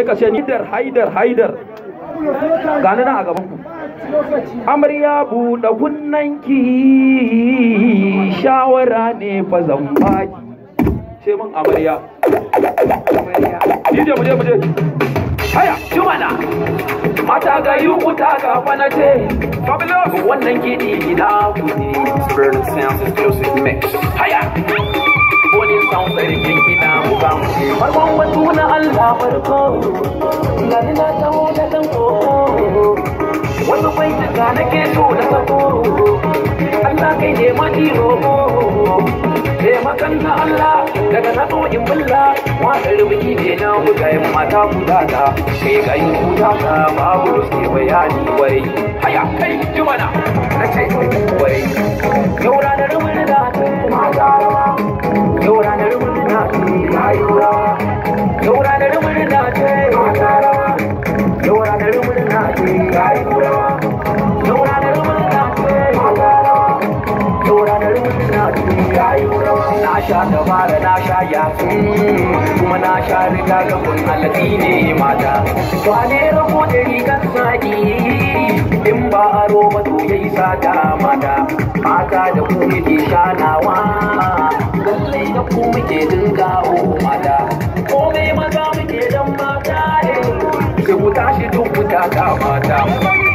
ka ce haidar gani na a gaban ku. Amarya buɗe kunnanki shawara ne fa zan baki. Ce min amarya. DJ muje. Haya, Jumana. Mata ga yi wuta ga fana ce. Fabulous. Wannan kiɗi ina kuɗi. Spirit Sounds Exclusive Mix. Haya. Wani sound sarkin kiɗa muka muke. Farkon wasu na Allah farko. Gani na taho da danko. Wasu bai daga nake so da sako. Allah kai ne matiro. Taimakan na Allah daga na so in bulla. Wasan biki ne na buga yin mata guda ta. Kai ga yin guda ta babu ruske bayani wai. Haya kai Jumana na ce wai. Yau ranar murna mata rawa. Yau ranar murna rayuwa. Yau ranar murna ce mata rawa. Yau ranar murna rayuwa. Yau ranar murna mata rawa. Yau ranar murna rayuwa. Na sha dabara na sha yafi kuma na sha riga gaban alaƙi ne mata. Wane rako da rigar sa'i in ba aro ba to yayi sata mata. Mata da ku muke shanawa lallai da ku muke dingawo mata. Komai maza muke dan mata ne sai ku tashi duk ku taka mata.